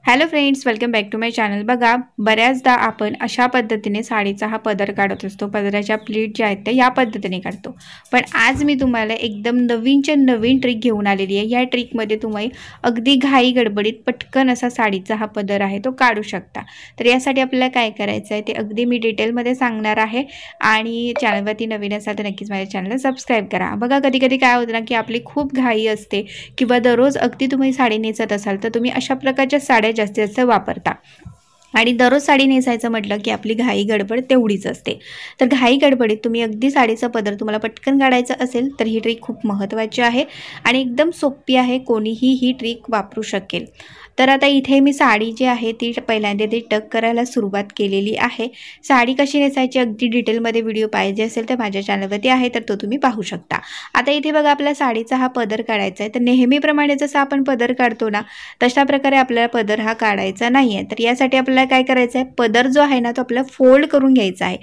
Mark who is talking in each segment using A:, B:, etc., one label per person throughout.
A: Hello friends, welcome back to my channel. बघा, बऱ्याचदा आपण अशा पद्धतीने साडीचा हा पदर काढत असतो। पदराच्या प्लीट ज्या आहेत त्या या पद्धतीने काढतो। पण आज मी तुम्हाला एकदम नवीनच्या नवीन ट्रिक घेऊन आलेली आहे। या ट्रिकमध्ये तुम्ही अगदी घाई गडबडीत पटकन असा साडीचा हा पदर आहे तो काढू शकता। तर यासाठी आपल्याला काय करायचं आहे ते अगदी मी डिटेलमध्ये सांगणार आहे। आणि चॅनलवरती नवीन असाल तर नक्कीच माझ्या चॅनलला सबस्क्राईब करा। बघा, कधी कधी काय होतं ना की आपली खूप घाई असते किंवा दररोज अगदी तुम्ही साडी नेसत असाल तर तुम्ही अशा प्रकारच्या साड्या जास्तीत जास्त वापरता आणि दररोज साडी नेसायचं म्हटलं की आपली घाई गडबड तेवढीच असते। तर घाई गडबडीत तुम्ही अगदी साडीचा पदर तुम्हाला पटकन काढायचा असेल तर ही ट्रिक खूप महत्त्वाची आहे आणि एकदम सोपी आहे, कोणीही ही ट्रिक वापरू शकेल। तर आता इथे मी साडी जी आहे ती पहिल्यांदा ती टक करायला सुरुवात केलेली आहे। साडी कशी नेसायची अगदी डिटेलमध्ये व्हिडिओ पाहिजे असेल तर माझ्या चॅनलवरती आहे, तर तो तुम्ही पाहू शकता। आता इथे बघा, आपल्या साडीचा हा पदर काढायचा आहे। तर नेहमीप्रमाणे जसं आपण पदर काढतो ना तशा प्रकारे आपल्याला पदर हा काढायचा नाही आहे। तर यासाठी आपल्याला काय करायचं आहे, पदर जो आहे ना तो आपल्याला फोल्ड करून घ्यायचा आहे।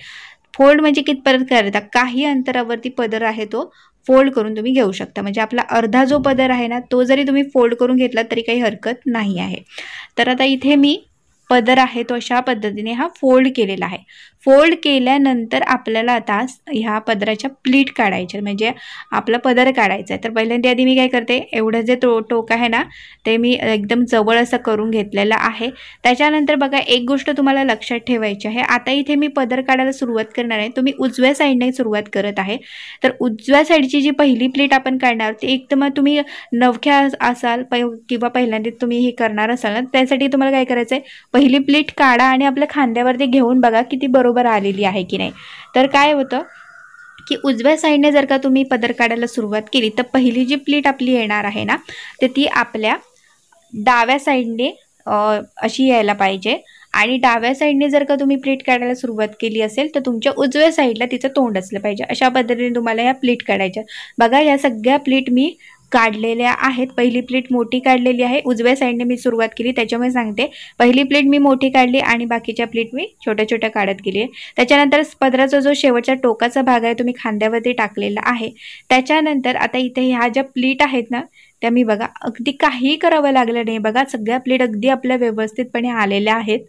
A: फोल्ड म्हणजे कितपर्यंत करता, काही अंतरावरती पदर आहे तो फोल्ड करून तुम्ही घेऊ शकता। म्हणजे आपला अर्धा जो पदर आहे ना तो जरी तुम्ही फोल्ड करून घेतला तरी काही हरकत नाही आहे। तर आता इथे मी पदर आहे तो अशा पद्धतीने हा फोल्ड केलेला आहे। फोल्ड केल्यानंतर आपल्याला आता ह्या पदराच्या प्लीट काढायच्या, म्हणजे आपला पदर काढायचा आहे। तर पहिल्यांदा आधी मी काय करते, एवढं जे टोक आहे ना ते मी एकदम जवळ असं करून घेतलेलं आहे। त्याच्यानंतर बघा, एक गोष्ट तुम्हाला लक्षात ठेवायची आहे। आता इथे मी पदर काढायला सुरुवात करणार आहे, तुम्ही उजव्या साईडने सुरुवात करत आहे। तर उजव्या साईडची जी पहिली प्लीट आपण काढणार ती एकदम तुम्ही नवख्या असाल किंवा पहिल्यांदा तुम्ही हे करणार असाल ना, त्यासाठी तुम्हाला काय करायचं आहे, पहिली प्लीट काढा आणि आपल्या खांद्यावरती घेऊन बघा किती बरोबर आलेली आहे की नाही। तर काय होतं की उजव्या साईडने जर का तुम्ही पदर काढायला सुरुवात केली तर पहिली जी प्लीट आपली येणार आहे ना तर ती आपल्या डाव्या साईडने अशी यायला पाहिजे। आणि डाव्या साईडने जर का तुम्ही प्लीट काढायला सुरुवात केली असेल तर तुमच्या उजव्या साईडला तिचं तोंड असलं पाहिजे। अशा पद्धतीने तुम्हाला या प्लीट काढायच्या। बघा, या सगळ्या प्लीट मी काढलेल्या आहेत। पहिली प्लीट मोठी काढलेली आहे, उजव्या साईडने मी सुरुवात केली त्याच्यामुळे सांगते, पहिली प्लीट मी मोठी काढली आणि बाकीच्या प्लीट मी छोट्या छोट्या काढत गेली आहे। त्याच्यानंतर पदराचा जो शेवटचा टोकाचा भाग आहे तो मी खांद्यावरती टाकलेला आहे। त्याच्यानंतर आता इथे ह्या ज्या प्लीट आहेत ना त्या मी बघा अगदी काही करावं लागलं नाही। बघा, सगळ्या प्लेट अगदी आपल्या व्यवस्थितपणे आलेल्या आहेत।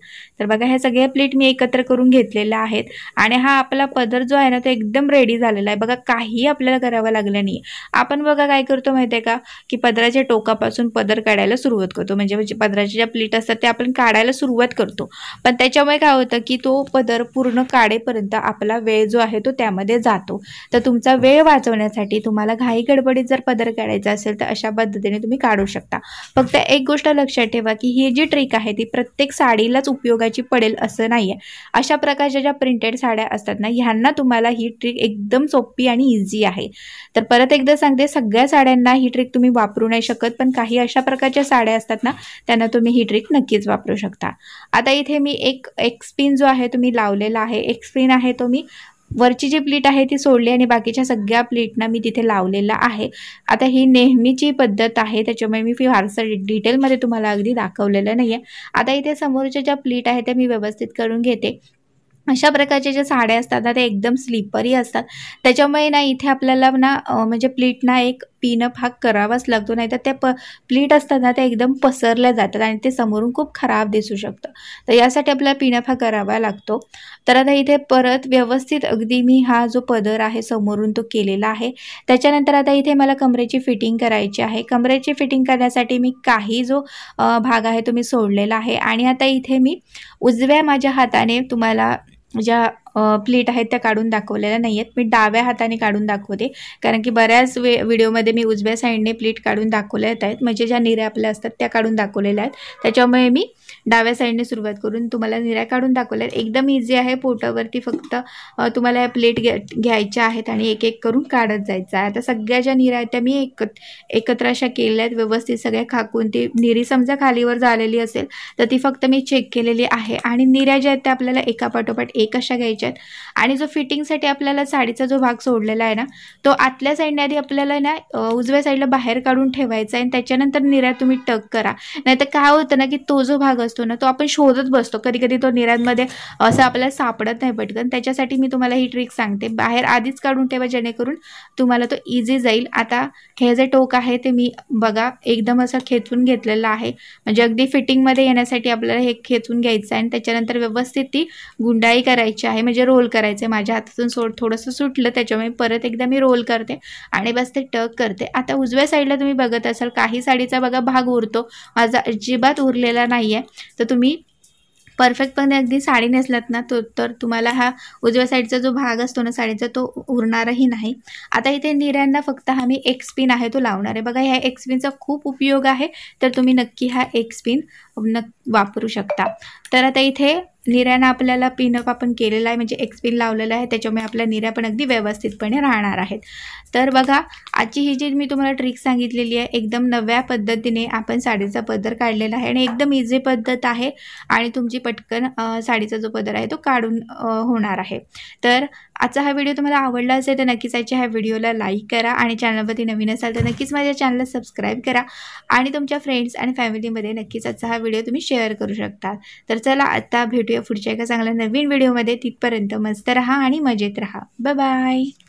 A: तर बघा, ह्या सगळ्या प्लेट मी एकत्र करून घेतलेल्या आहेत आणि हा आपला पदर जो आहे ना तो एकदम रेडी झालेला आहे। बघा, काही आपल्याला करावं लागलं नाही। आपण बघा काय करतो माहिती आहे का, की पदराच्या टोकापासून पदर काढायला सुरुवात करतो, म्हणजे पदराच्या ज्या प्लेट असतात त्या आपण काढायला सुरुवात करतो। पण त्याच्यामुळे काय होतं की तो पदर पूर्ण काढेपर्यंत आपला वेळ जो आहे तो त्यामध्ये जातो। तर तुमचा वेळ वाचवण्यासाठी तुम्हाला घाई गडबडीत जर पदर काढायचा असेल तर अशा पद्धतीने तुम्ही काढू शकता। फक्त एक गोष्ट लक्षात ठेवा की ही जी ट्रिक आहे ती प्रत्येक साडीलाच उपयोगाची पडेल असं नाहीये। अशा प्रकारच्या ज्या प्रिंटेड साड्या असतात ना ह्यांना तुम्हाला ही ट्रिक एकदम सोपी आणि इझी आहे। तर परत एकदा सांगते, सगळ्या साड्यांना ही ट्रिक तुम्ही वापरू नाही शकत, पण काही अशा प्रकारच्या साड्या असतात ना त्यांना तुम्ही ही ट्रिक नक्कीच वापरू शकता। आता इथे मी एक स्पिन जो आहे तो मी लावलेला आहे। एक स्पिन आहे तो मी वरची जी प्लीट आहे ती सोडली आणि बाकीच्या सगळ्या प्लीटना मी तिथे लावलेला आहे। आता ही नेहमीची पद्धत आहे त्याच्यामुळे मी फारसं डिटेलमध्ये तुम्हाला अगदी दाखवलेलं नाहीये। आता इथे समोरच्या ज्या प्लीट आहेत त्या मी व्यवस्थित करून घेते। अशा प्रकारच्या ज्या साड्या असतात ना त्या एकदम स्लिपरी असतात, त्याच्यामुळे ना इथे आपल्याला ना म्हणजे प्लीटना एक पिनअप हा करावाच लागतो, नाहीतर त्या प्लीट असतात ना त्या एकदम पसरल्या जातात आणि ते समोरून खूप खराब दिसू शकतं। तर यासाठी आपल्याला पिनअप हा करावा लागतो। तर आता इथे परत व्यवस्थित अगदी मी हा जो पदर आहे समोरून तो केलेला आहे। त्याच्यानंतर आता इथे मला कमरेची फिटिंग करायची आहे। कमरेची फिटिंग करण्यासाठी मी काही जो भाग आहे तो मी सोडलेला आहे आणि आता इथे मी उजव्या माझ्या हाताने तुम्हाला ज्या प्लीट आहेत त्या काढून दाखवलेल्या नाही आहेत, मी डाव्या हाताने काढून दाखवते, कारण की बऱ्याच व्हिडिओमध्ये मी उजव्या साईडने प्लीट काढून दाखवल्या आहेत, म्हणजे ज्या निऱ्या आपल्या असतात त्या काढून दाखवलेल्या आहेत। त्याच्यामुळे मी डाव्या साईडने सुरुवात करून तुम्हाला निऱ्या काढून दाखवल्या आहेत। एकदम इझी आहे, पोटावरती फक्त तुम्हाला या प्लेट घ्यायच्या आहेत आणि एक एक करून काढत जायचं आहे। आता सगळ्या ज्या निऱ्या आहेत त्या मी एकत्र अशा केलेल्या आहेत, व्यवस्थित सगळ्या खाकून। ती निरी समजा खालीवर झालेली असेल तर ती फक्त मी चेक केलेली आहे आणि निऱ्या ज्या आहेत त्या आपल्याला एका पाठोपाठ एक अशा घ्यायच्या आहेत. आणि जो फिटिंगसाठी आपल्याला साडीचा जो भाग सोडलेला आहे ना, तो आतल्या साईडने आधी आपल्याला ना उजव्या साईडला बाहेर काढून ठेवायचा आहे आणि त्याच्यानंतर निऱ्या तुम्ही टक करा. नाहीतर काय होतं ना, की तो जो भाग असतो ना, तो आपण शोधत बसतो. कधी-कधी तो निऱ्यांमध्ये असं आपल्याला सापडत नाही पटकन. त्याच्यासाठी मी तुम्हाला ही ट्रिक सांगते. बाहेर आधीच काढून ठेवा, जेणेकरून तुम्हाला तो इझी जाईल. आता हे जे टोक आहे ते मी बघा एकदम असं खेचून घेतलेलं आहे. म्हणजे अगदी फिटिंगमध्ये येण्यासाठी आपल्याला हे खेचून घ्यायचं आहे आणि त्याच्यानंतर व्यवस्थित ती गुंडाळी करायची आहे, म्हणजे रोल करायचं आहे. माझ्या हातातून थोडंसं सुटलं, त्याच्यामुळे परत एकदा मी रोल करते आणि बस ते टक करते. आता उजव्या साईडला तुम्ही बघत असाल काही साडीचा बघा भाग उरतो, माझा अजिबात उरलेला नाही आहे. तर तुम्ही परफेक्टपणे अगदी साडी नेसलात ना तर तुम्हाला हा उजव्या साईडचा जो भाग असतो ना साडीचा तो उरणारही नाही. आता इथे निऱ्यांना फक्त हा मी एक स्पिन आहे तो लावणार आहे. बघा ह्या एक स्पिनचा खूप उपयोग आहे, तर तुम्ही नक्की हा एक स्पिन वापरू शकता. तर आता इथे निऱ्यांना आपल्याला पिनअप आपण केलेला आहे, म्हणजे एक स्पिन लावलेला आहे, त्याच्यामुळे आपल्या निऱ्या पण अगदी व्यवस्थितपणे राहणार आहेत. तर बघा आजची ही जी मी तुम्हाला ट्रिक सांगितलेली आहे, एकदम नव्या पद्धतीने आपण साडीचा पदर काढलेला आहे आणि एकदम इझी पद्धत आहे आणि तुमची पटकन साडीचा जो पदर आहे तो काढून होणार आहे. तर आजचा हा व्हिडिओ तुम्हाला आवडला असेल तर नक्कीच ह्या व्हिडिओला लाईक करा आणि चॅनलवरती नवीन असाल तर नक्कीच माझ्या चॅनलला सबस्क्राईब करा आणि तुमच्या फ्रेंड्स आणि फॅमिलीमध्ये नक्कीच आजचा हा व्हिडिओ तुम्ही शेअर करू शकता. तर चला आता भेटूया पुढच्या एका चांगल्या नवीन व्हिडिओमध्ये. तिथपर्यंत मस्त राहा आणि मजेत राहा. Bye bye.